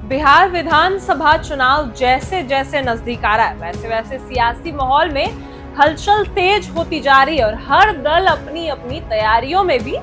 बिहार विधानसभा चुनाव जैसे जैसे नजदीक आ रहा है वैसे वैसे सियासी माहौल में हलचल तेज होती जा रही है और हर दल अपनी अपनी तैयारियों में भी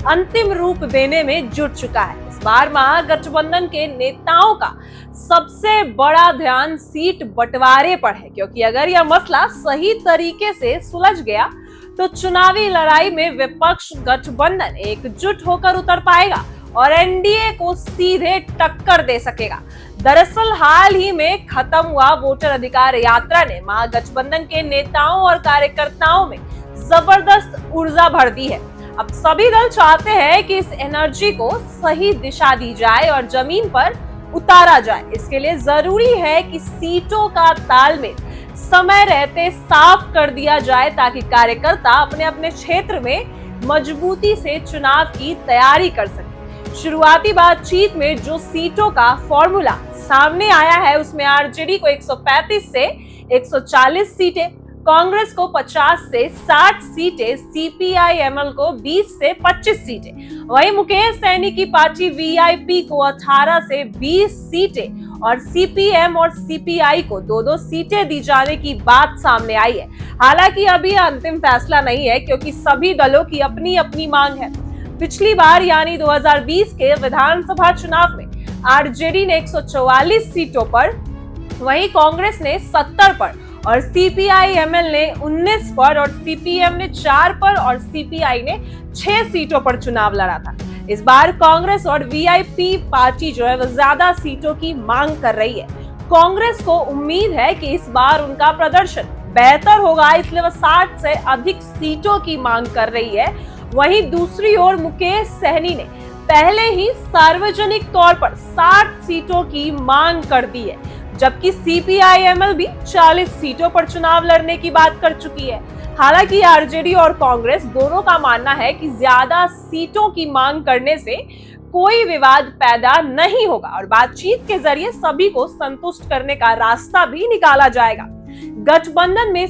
अंतिम रूप देने में जुट चुका है। इस बार महागठबंधन के नेताओं का सबसे बड़ा ध्यान सीट बंटवारे पर है, क्योंकि अगर यह मसला सही तरीके से सुलझ गया तो चुनावी लड़ाई में विपक्ष गठबंधन एकजुट होकर उतर पाएगा और एनडीए को सीधे टक्कर दे सकेगा। दरअसल हाल ही में खत्म हुआ वोटर अधिकार यात्रा ने महागठबंधन के नेताओं और कार्यकर्ताओं में जबरदस्त ऊर्जा भर दी है। अब सभी दल चाहते हैं कि इस एनर्जी को सही दिशा दी जाए और जमीन पर उतारा जाए। इसके लिए जरूरी है कि सीटों का तालमेल समय रहते साफ कर दिया जाए ताकि कार्यकर्ता अपने अपने क्षेत्र में मजबूती से चुनाव की तैयारी कर सके। शुरुआती बातचीत में जो सीटों का फॉर्मूला सामने आया है उसमें आरजेडी को 135 से 140 सीटें, कांग्रेस को 50 से 60 सीटें, सीपीआई-एमएल को 20 से 25 सीटें, वहीं मुकेश सहनी की पार्टी वीआईपी को 18 से 20 सीटें और सीपीएम और सीपीआई को 2-2 सीटें दी जाने की बात सामने आई है। हालांकि अभी अंतिम फैसला नहीं है क्योंकि सभी दलों की अपनी अपनी मांग है। पिछली बार यानी 2020 के विधानसभा चुनाव में आरजेडी ने 144 सीटों पर, वहीं कांग्रेस ने 70 पर और सीपीआई-एमएल ने 19 पर और सीपीएम ने 4 पर और सीपीआई ने 6 सीटों पर चुनाव लड़ा था। इस बार कांग्रेस और वीआईपी पार्टी जो है वो ज्यादा सीटों की मांग कर रही है। कांग्रेस को उम्मीद है कि इस बार उनका प्रदर्शन बेहतर होगा, इसलिए वह 60 से अधिक सीटों की मांग कर रही है। वहीं दूसरी ओर मुकेश सहनी ने पहले ही सार्वजनिक तौर पर 60 सीटों की मांग कर दी है, जबकि सीपीआई-एमएल भी 40 सीटों पर चुनाव लड़ने की बात कर चुकी है। हालांकि आरजेडी और कांग्रेस दोनों का मानना है कि ज्यादा सीटों की मांग करने से कोई विवाद पैदा नहीं होगा और बातचीत के जरिए सभी को संतुष्ट करने का रास्ता भी निकाला जाएगा। गठबंधन में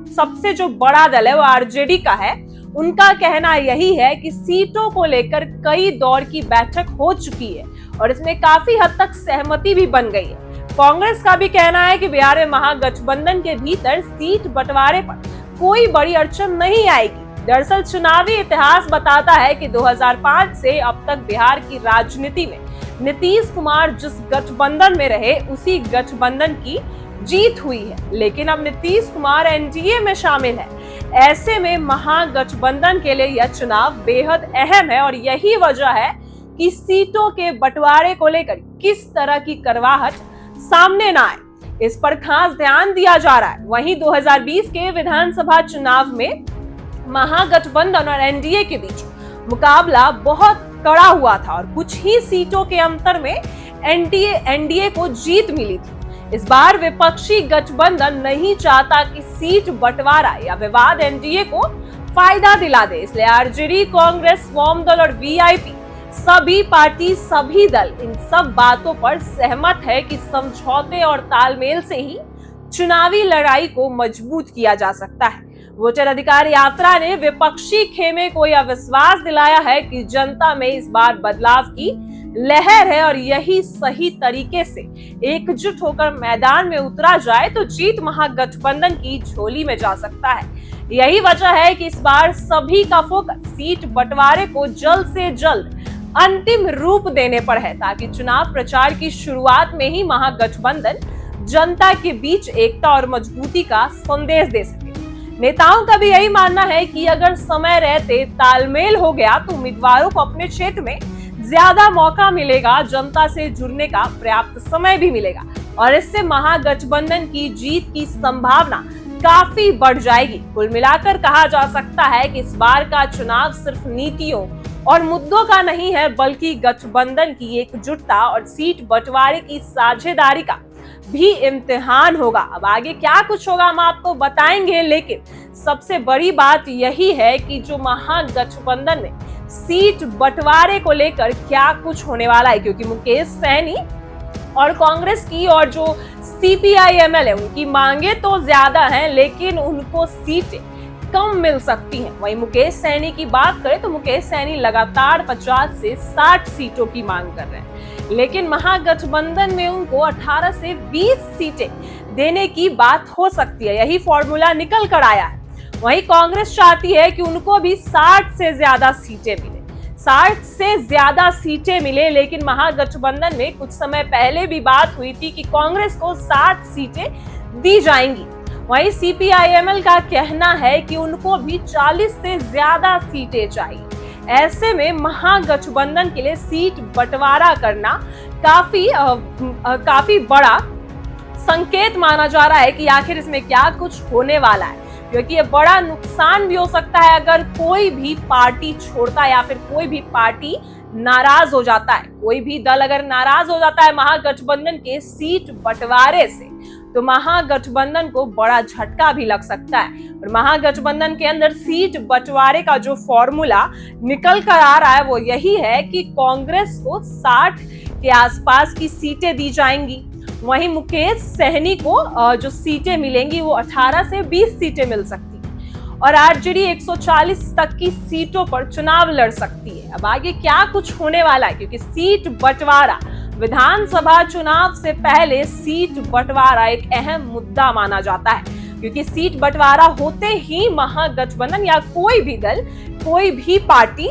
सबसे जो बड़ा दल है वो आरजेडी का है। उनका कहना यही है कि सीटों को लेकर कई दौर की बैठक हो चुकी है और इसमें काफी हद तक सहमति भी बन गई है। कांग्रेस का भी कहना है कि बिहार में महागठबंधन के भीतर सीट बंटवारे पर कोई बड़ी अड़चन नहीं आएगी। दरअसल चुनावी इतिहास बताता है कि 2005 से अब तक बिहार की राजनीति में नीतीश कुमार जिस गठबंधन में रहे उसी गठबंधन की जीत हुई है, लेकिन अब नीतीश कुमार एनडीए में शामिल है। ऐसे में महागठबंधन के लिए यह चुनाव बेहद अहम है और यही वजह है कि सीटों के बंटवारे को लेकर किस तरह की करवाहट सामने ना आए, इस पर खास ध्यान दिया जा रहा है। वहीं 2020 के विधानसभा चुनाव में महागठबंधन और एनडीए के बीच मुकाबला बहुत कड़ा हुआ था और कुछ ही सीटों के अंतर में एनडीए को जीत मिली थी। इस बार विपक्षी गठबंधन नहीं चाहता कि सीट बंटवारा या विवाद एनडीए को फायदा दिला दे, इसलिए आरजेडी, कांग्रेस, वाम दल और वीआईपी सभी दल इन सब बातों पर सहमत है कि समझौते और तालमेल से ही चुनावी लड़ाई को मजबूत किया जा सकता है। वोटर अधिकार यात्रा ने विपक्षी खेमे को यह विश्वास दिलाया है कि जनता में इस बार बदलाव की लहर है और यही सही तरीके से एकजुट होकर मैदान में उतरा जाए तो जीत महागठबंधन की झोली में जा सकता है। यही वजह है कि इस बार सभी का फोकस सीट बंटवारे को जल्द से जल्द अंतिम रूप देने पर है ताकि चुनाव प्रचार की शुरुआत में ही महागठबंधन जनता के बीच एकता और मजबूती का संदेश दे सके। नेताओं का भी यही मानना है कि अगर समय रहते तालमेल हो गया तो उम्मीदवारों को अपने क्षेत्र में ज्यादा मौका मिलेगा, जनता से जुड़ने का पर्याप्त समय भी मिलेगा और इससे महागठबंधन की जीत की संभावना काफी बढ़ जाएगी। कुल मिलाकर कहा जा सकता है कि इस बार का चुनाव सिर्फ नीतियों और मुद्दों का नहीं है बल्कि गठबंधन की एकजुटता और सीट बंटवारे की साझेदारी का भी इम्तिहान होगा। अब आगे क्या कुछ होगा हम आपको बताएंगे, लेकिन सबसे बड़ी बात यही है कि जो महागठबंधन में सीट बंटवारे को लेकर क्या कुछ होने वाला है, क्योंकि मुकेश सहनी और कांग्रेस की और जो सीपीआई-एमएल है उनकी मांगे तो ज्यादा हैं लेकिन उनको सीटें कम मिल सकती हैं। वहीं मुकेश सहनी की बात करें तो मुकेश सहनी लगातार 50 से 60 सीटों की मांग कर रहे हैं। लेकिन महागठबंधन में उनको 18 से 20 सीटें देने की बात हो सकती है। यही फॉर्मूला निकल कर आया है। वहीं कांग्रेस चाहती है कि उनको भी 60 से ज्यादा सीटें मिले, 60 से ज्यादा सीटें मिले। लेकिन महागठबंधन में कुछ समय पहले भी बात हुई थी कि कांग्रेस को 60 सीटें दी जाएंगी। वहीं सीपीआईएमएल का कहना है कि उनको भी 40 से ज्यादा सीटें चाहिए। ऐसे में महागठबंधन के लिए सीट बंटवारा करना काफी बड़ा संकेत माना जा रहा है कि आखिर इसमें क्या कुछ होने वाला है, क्योंकि ये बड़ा नुकसान भी हो सकता है अगर कोई भी पार्टी छोड़ता है या फिर कोई भी पार्टी नाराज हो जाता है। कोई भी दल अगर नाराज हो जाता है महागठबंधन के सीट बंटवारे से, तो महागठबंधन को बड़ा झटका भी लग सकता है। और महागठबंधन के अंदर सीट बंटवारे का जो फॉर्मूला निकल कर आ रहा है वो यही है कि कांग्रेस को 60 के आसपास की सीटें दी जाएंगी। वहीं मुकेश सहनी को जो सीटें मिलेंगी वो 18 से 20 सीटें मिल सकती है और आरजेडी 140 तक की सीटों पर चुनाव लड़ सकती है। अब आगे क्या कुछ होने वाला है, क्योंकि सीट बंटवारा विधानसभा चुनाव से पहले सीट बंटवारा एक अहम मुद्दा माना जाता है, क्योंकि सीट बंटवारा होते ही महागठबंधन या कोई भी दल, कोई भी पार्टी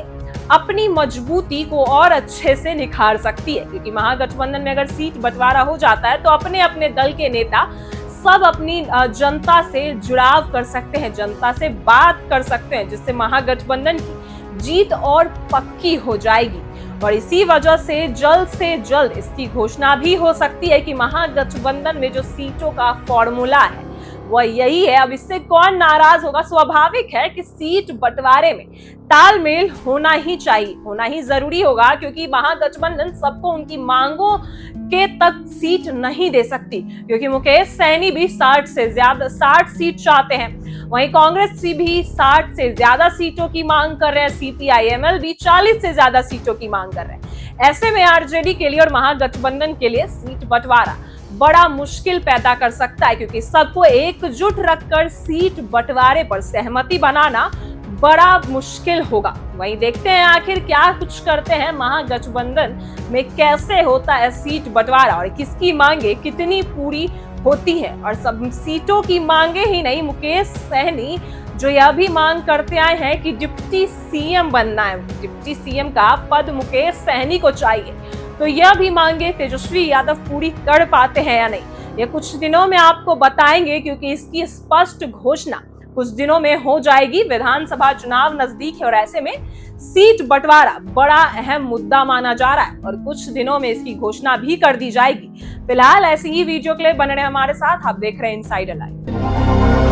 अपनी मजबूती को और अच्छे से निखार सकती है। क्योंकि महागठबंधन में अगर सीट बंटवारा हो जाता है तो अपने अपने दल के नेता सब अपनी जनता से जुड़ाव कर सकते हैं, जनता से बात कर सकते हैं, जिससे महागठबंधन की जीत और पक्की हो जाएगी। और इसी वजह से जल्द इसकी घोषणा भी हो सकती है कि महागठबंधन में जो सीटों का फॉर्मूला है वह यही है। अब इससे कौन नाराज होगा? स्वाभाविक है कि सीट बंटवारे में तालमेल होना ही चाहिए, होना ही जरूरी होगा, क्योंकि महागठबंधन सबको उनकी मांगों के तक सीट नहीं दे सकती, क्योंकि मुकेश सहनी भी 60 सीट चाहते हैं। वहीं कांग्रेस भी 60 से ज्यादा सीटों की मांग कर रहे हैं, सीपीआईएमएल भी 40 से ज्यादा सीटों की मांग कर रहे हैं। ऐसे में आरजेडी के लिए और महागठबंधन के लिए सीट बंटवारा बड़ा मुश्किल पैदा कर सकता है, क्योंकि सबको एकजुट रखकर सीट बंटवारे पर सहमति बनाना बड़ा मुश्किल होगा। वहीं देखते हैं आखिर क्या कुछ करते हैं महागठबंधन में, कैसे होता है सीट बंटवारा और किसकी मांगे कितनी पूरी होती है। और सब सीटों की मांगे ही नहीं, मुकेश सहनी जो यह भी मांग करते आए हैं कि डिप्टी सीएम बनना है, डिप्टी सीएम का पद मुकेश सहनी को चाहिए, तो यह भी मांगे तेजस्वी यादव पूरी कर पाते हैं या नहीं, ये कुछ दिनों में आपको बताएंगे, क्योंकि इसकी स्पष्ट घोषणा कुछ दिनों में हो जाएगी। विधानसभा चुनाव नजदीक है और ऐसे में सीट बंटवारा बड़ा अहम मुद्दा माना जा रहा है और कुछ दिनों में इसकी घोषणा भी कर दी जाएगी। फिलहाल ऐसी ही वीडियो के लिए बने रहे हमारे साथ। आप देख रहे हैं इनसाइडर लाइव।